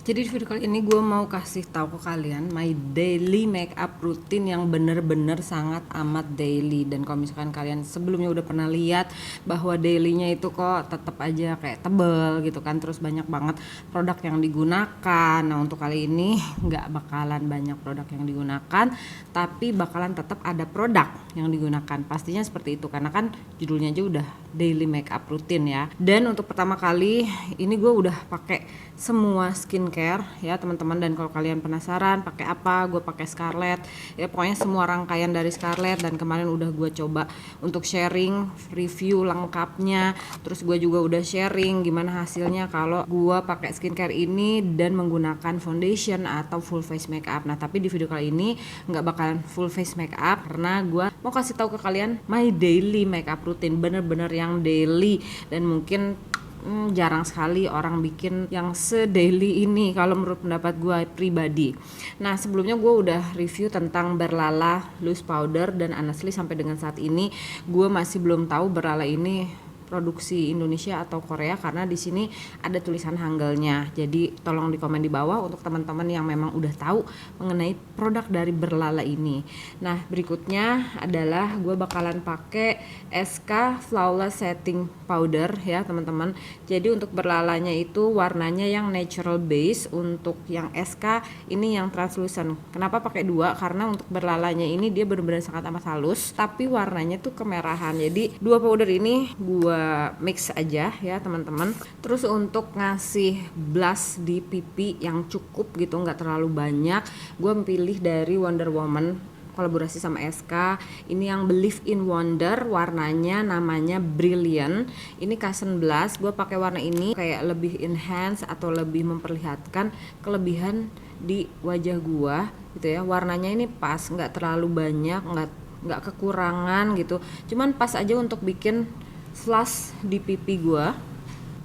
Jadi di video kali ini gue mau kasih tahu ke kalian my daily makeup routine yang bener-bener sangat amat daily. Dan kalau misalkan kalian sebelumnya udah pernah lihat bahwa dailynya itu kok tetap aja kayak tebel gitu kan, terus banyak banget produk yang digunakan. Nah untuk kali ini nggak bakalan banyak produk yang digunakan, tapi bakalan tetap ada produk yang digunakan. Pastinya seperti itu karena kan judulnya aja udah daily makeup routine ya. Dan untuk pertama kali ini gue udah pakai semua skincare ya teman-teman, dan kalau kalian penasaran pakai apa, gue pakai Scarlett ya, pokoknya semua rangkaian dari Scarlett. Dan kemarin udah gue coba untuk sharing review lengkapnya, terus gue juga udah sharing gimana hasilnya kalau gue pakai skincare ini dan menggunakan foundation atau full face makeup. Nah tapi di video kali ini nggak bakalan full face makeup karena gue mau kasih tahu ke kalian my daily makeup routine, bener-bener yang daily. Dan mungkin jarang sekali orang bikin yang se-daily ini kalau menurut pendapat gue pribadi. Nah sebelumnya gue udah review tentang Berlala loose powder, dan honestly sampai dengan saat ini gue masih belum tahu Berlala ini produksi Indonesia atau Korea karena di sini ada tulisan Hanggelnya. Jadi tolong di komen di bawah untuk teman-teman yang memang udah tahu mengenai produk dari Berlala ini. Nah berikutnya adalah gue bakalan pakai SK Flawless Setting Powder ya teman-teman. Jadi untuk Berlalanya itu warnanya yang natural base, untuk yang SK ini yang translucent. Kenapa pakai dua? Karena untuk Berlalanya ini dia benar-benar sangat amat halus tapi warnanya tuh kemerahan. Jadi dua powder ini gue mix aja ya teman-teman. Terus untuk ngasih blush di pipi yang cukup gitu, nggak terlalu banyak, gue pilih dari Wonder Woman kolaborasi sama SK. Ini yang Believe in Wonder, warnanya namanya Brilliant. Ini cushion blush, gue pakai warna ini kayak lebih enhance atau lebih memperlihatkan kelebihan di wajah gue gitu ya. Warnanya ini pas, nggak terlalu banyak, nggak kekurangan gitu, cuman pas aja untuk bikin flash di pipi gue.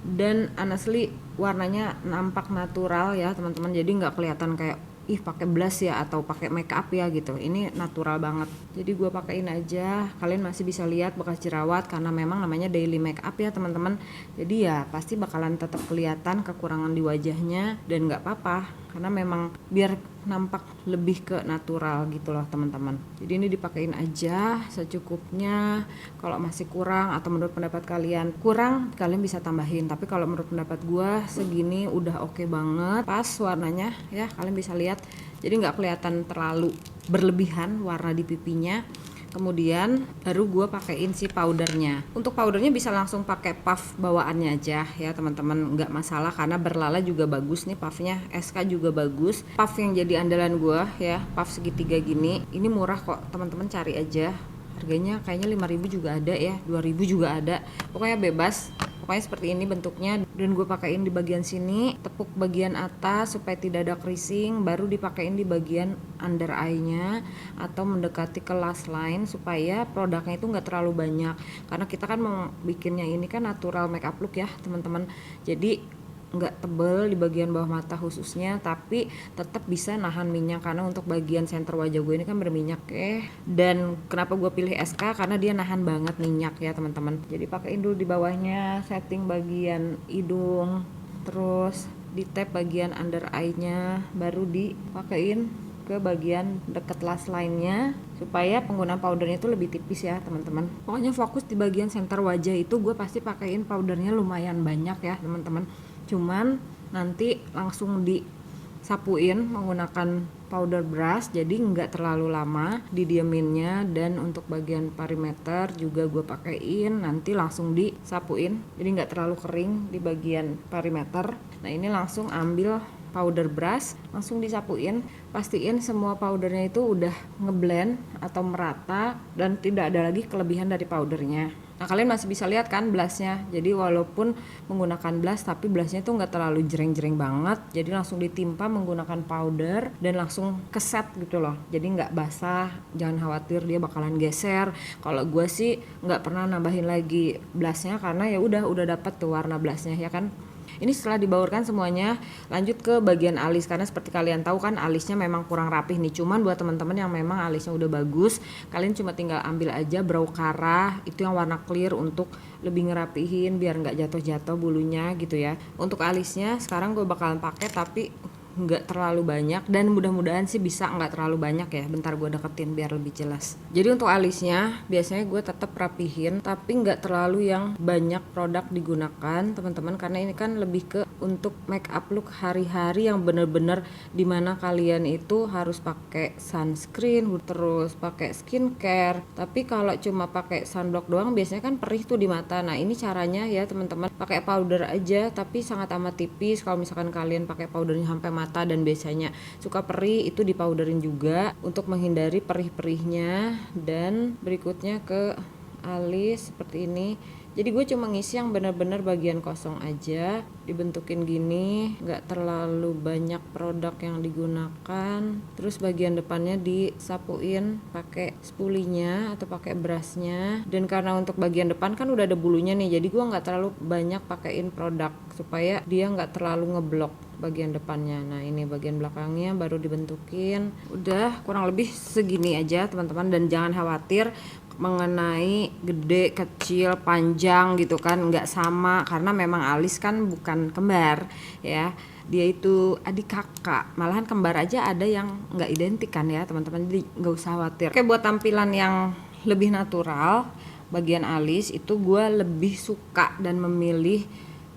Dan honestly warnanya nampak natural ya teman-teman, jadi nggak kelihatan kayak ih pakai blush ya atau pakai make up ya gitu. Ini natural banget, jadi gue pakein aja. Kalian masih bisa lihat bekas jerawat karena memang namanya daily make up ya teman-teman, jadi ya pasti bakalan tetap kelihatan kekurangan di wajahnya, dan nggak apa-apa karena memang biar nampak lebih ke natural gitu loh teman-teman. Jadi ini dipakein aja secukupnya. Kalau masih kurang atau menurut pendapat kalian kurang, kalian bisa tambahin, tapi kalau menurut pendapat gue segini udah oke banget, pas warnanya ya, kalian bisa lihat. Jadi nggak kelihatan terlalu berlebihan warna di pipinya. Kemudian baru gue pakein si powdernya. Untuk powdernya bisa langsung pakai puff bawaannya aja ya teman-teman, nggak masalah karena Berlala juga bagus nih puffnya, SK juga bagus. Puff yang jadi andalan gue ya, puff segitiga gini, ini murah kok teman-teman, cari aja. Harganya kayaknya 5.000 juga ada ya, 2.000 juga ada, pokoknya bebas. Pokoknya seperti ini bentuknya, dan gue pakein di bagian sini, tepuk bagian atas supaya tidak ada creasing, baru dipakein di bagian under eye-nya atau mendekati ke lash line supaya produknya itu nggak terlalu banyak, karena kita kan mau bikinnya ini kan natural makeup look ya teman-teman. Jadi nggak tebel di bagian bawah mata khususnya, tapi tetap bisa nahan minyak karena untuk bagian center wajah gue ini kan berminyak ya. Dan kenapa gue pilih SK karena dia nahan banget minyak ya teman-teman. Jadi pakein dulu di bawahnya, setting bagian hidung, terus di tap bagian under eye-nya, baru dipakein ke bagian deket lash line-nya supaya penggunaan powdernya itu lebih tipis ya teman-teman. Pokoknya fokus di bagian center wajah itu gue pasti pakein powdernya lumayan banyak ya teman-teman. Cuman nanti langsung disapuin menggunakan powder brush, jadi nggak terlalu lama didieminnya. Dan untuk bagian perimeter juga gue pakein nanti langsung disapuin, jadi nggak terlalu kering di bagian perimeter. Nah ini langsung ambil powder brush, langsung disapuin, pastiin semua powdernya itu udah ngeblend atau merata dan tidak ada lagi kelebihan dari powdernya. Nah kalian masih bisa lihat kan blushnya, jadi walaupun menggunakan blush tapi blushnya itu nggak terlalu jreng-jreng banget, jadi langsung ditimpa menggunakan powder dan langsung keset gitu loh, jadi nggak basah. Jangan khawatir dia bakalan geser. Kalau gue sih nggak pernah nambahin lagi blushnya karena ya udah dapet tuh warna blushnya ya kan. Ini setelah dibaurkan semuanya, lanjut ke bagian alis, karena seperti kalian tahu kan alisnya memang kurang rapih nih. Cuman buat teman-teman yang memang alisnya udah bagus, kalian cuma tinggal ambil aja brow cara itu yang warna clear untuk lebih ngerapihin biar nggak jatuh-jatuh bulunya gitu ya. Untuk alisnya sekarang gue bakalan pakai tapi nggak terlalu banyak, dan mudah-mudahan sih bisa nggak terlalu banyak ya. Bentar gue deketin biar lebih jelas. Jadi untuk alisnya biasanya gue tetap rapihin, tapi nggak terlalu yang banyak produk digunakan teman-teman, karena ini kan lebih ke untuk make up look hari-hari yang bener-bener dimana kalian itu harus pakai sunscreen, terus pakai skincare. Tapi kalau cuma pakai sunblock doang biasanya kan perih tuh di mata. Nah ini caranya ya teman-teman, pakai powder aja tapi sangat amat tipis. Kalau misalkan kalian pakai powdernya sampai mata dan biasanya suka perih, itu dipowderin juga untuk menghindari perih-perihnya. Dan berikutnya ke alis seperti ini. Jadi gue cuma ngisi yang benar-benar bagian kosong aja, dibentukin gini, nggak terlalu banyak produk yang digunakan. Terus bagian depannya disapuin pakai spulinya atau pakai brushnya. Dan karena untuk bagian depan kan udah ada bulunya nih, jadi gue nggak terlalu banyak pakein produk supaya dia nggak terlalu ngeblok bagian depannya. Nah ini bagian belakangnya baru dibentukin. Udah kurang lebih segini aja teman-teman, dan jangan khawatir mengenai gede, kecil, panjang gitu kan, nggak sama, karena memang alis kan bukan kembar ya, dia itu adik kakak, malahan kembar aja ada yang nggak identik kan ya teman-teman, jadi nggak usah khawatir. Oke, buat tampilan yang lebih natural bagian alis itu gue lebih suka dan memilih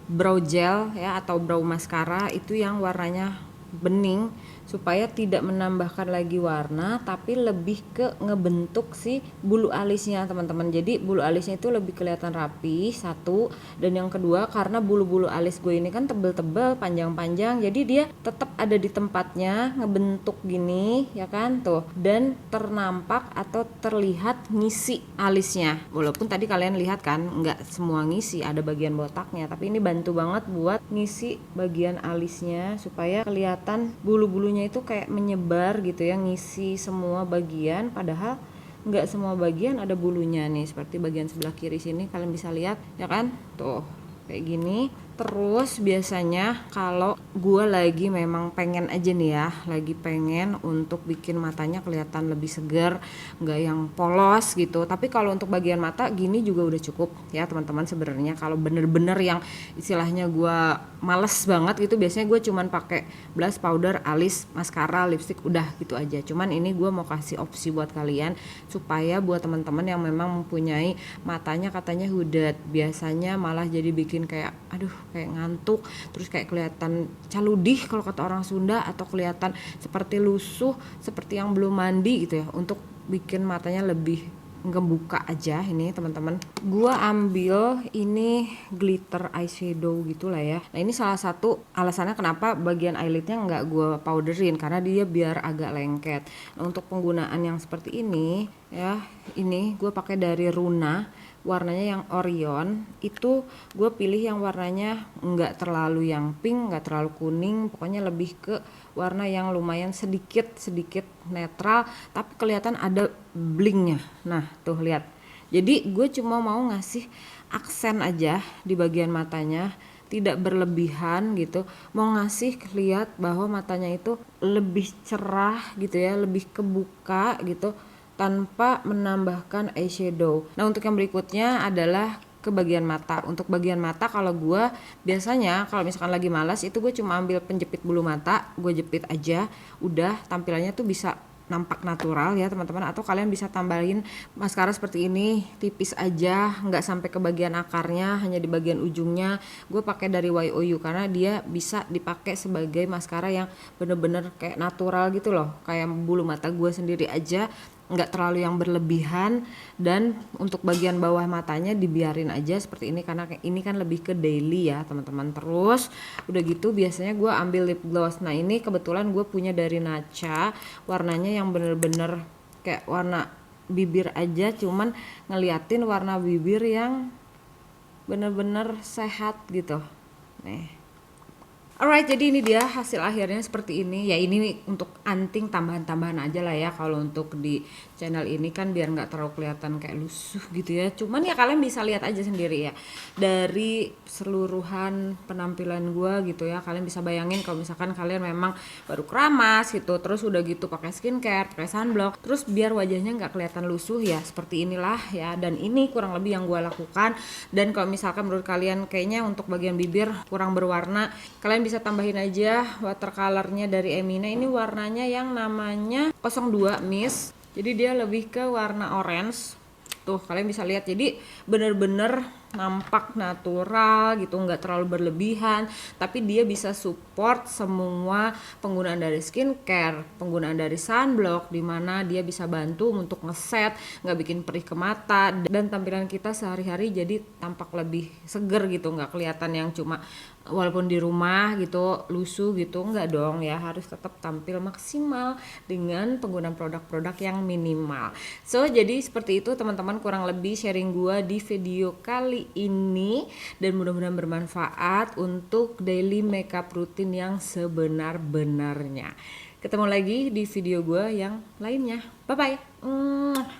brow gel ya atau brow mascara itu yang warnanya bening, supaya tidak menambahkan lagi warna tapi lebih ke ngebentuk si bulu alisnya teman-teman. Jadi bulu alisnya itu lebih kelihatan rapi, satu, dan yang kedua karena bulu-bulu alis gue ini kan tebel-tebel, panjang-panjang, jadi dia tetap ada di tempatnya ngebentuk gini ya kan tuh, dan ternampak atau terlihat ngisi alisnya. Walaupun tadi kalian lihat kan nggak semua ngisi, ada bagian botaknya, tapi ini bantu banget buat ngisi bagian alisnya supaya kelihatan bulu-bulunya itu kayak menyebar gitu ya, ngisi semua bagian, padahal nggak semua bagian ada bulunya nih, seperti bagian sebelah kiri sini kalian bisa lihat ya kan tuh kayak gini. Terus biasanya kalau gue lagi memang pengen aja nih ya, lagi pengen untuk bikin matanya kelihatan lebih segar, nggak yang polos gitu. Tapi kalau untuk bagian mata gini juga udah cukup ya teman-teman sebenarnya. Kalau bener-bener yang istilahnya gue males banget gitu, biasanya gue cuman pakai blush, powder, alis, maskara, lipstick, udah gitu aja. Cuman ini gue mau kasih opsi buat kalian supaya buat teman-teman yang memang mempunyai matanya katanya hudat, biasanya malah jadi bikin kayak aduh kayak ngantuk, terus kayak kelihatan caludih kalau kata orang Sunda, atau kelihatan seperti lusuh, seperti yang belum mandi gitu ya. Untuk bikin matanya lebih ngebuka aja ini teman-teman, gua ambil ini glitter eyeshadow gitulah ya. Nah ini salah satu alasannya kenapa bagian eyelidnya nggak gua powderin, karena dia biar agak lengket. Nah, untuk penggunaan yang seperti ini ya, ini gue pakai dari Runa, warnanya yang Orion. Itu gue pilih yang warnanya nggak terlalu yang pink, nggak terlalu kuning, pokoknya lebih ke warna yang lumayan sedikit netral tapi kelihatan ada blingnya. Nah tuh lihat, jadi gue cuma mau ngasih aksen aja di bagian matanya, tidak berlebihan gitu, mau ngasih lihat bahwa matanya itu lebih cerah gitu ya, lebih kebuka gitu tanpa menambahkan eyeshadow. Nah untuk yang berikutnya adalah ke bagian mata. Untuk bagian mata kalau gue biasanya kalau misalkan lagi malas itu gue cuma ambil penjepit bulu mata, gue jepit aja, udah tampilannya tuh bisa nampak natural ya teman-teman. Atau kalian bisa tambahin maskara seperti ini, tipis aja, nggak sampai ke bagian akarnya, hanya di bagian ujungnya. Gue pakai dari YOU karena dia bisa dipakai sebagai maskara yang bener-bener kayak natural gitu loh, kayak bulu mata gue sendiri aja, nggak terlalu yang berlebihan. Dan untuk bagian bawah matanya dibiarin aja seperti ini karena ini kan lebih ke daily ya teman-teman. Terus udah gitu biasanya gue ambil lip gloss. Nah ini kebetulan gue punya dari Nacha, warnanya yang bener-bener kayak warna bibir aja, cuman ngeliatin warna bibir yang bener-bener sehat gitu nih. Alright, jadi ini dia hasil akhirnya seperti ini. Ya ini untuk anting tambahan-tambahan aja lah ya. Kalau untuk di channel ini kan biar nggak terlalu kelihatan kayak lusuh gitu ya. Cuman ya kalian bisa lihat aja sendiri ya. Dari seluruhan penampilan gue gitu ya. Kalian bisa bayangin kalau misalkan kalian memang baru keramas gitu, terus udah gitu pakai skincare, pakai sunblock, terus biar wajahnya nggak kelihatan lusuh ya. Seperti inilah ya. Dan ini kurang lebih yang gue lakukan. Dan kalau misalkan menurut kalian kayaknya untuk bagian bibir kurang berwarna, kalian bisa bisa tambahin aja watercolornya dari Emina. Ini warnanya yang namanya 02 Mist. Jadi dia lebih ke warna orange. Tuh kalian bisa lihat, jadi bener-bener nampak natural gitu, nggak terlalu berlebihan, tapi dia bisa support semua penggunaan dari skincare, penggunaan dari sunblock, dimana dia bisa bantu untuk ngeset, nggak bikin perih ke mata, dan tampilan kita sehari-hari jadi tampak lebih seger gitu, nggak kelihatan yang cuma walaupun di rumah gitu lusuh gitu, nggak dong ya, harus tetap tampil maksimal dengan penggunaan produk-produk yang minimal. So jadi seperti itu teman-teman, kurang lebih sharing gua di video kali ini, dan mudah-mudahan bermanfaat untuk daily makeup rutin yang sebenar-benarnya. Ketemu lagi di video gua yang lainnya. Bye bye.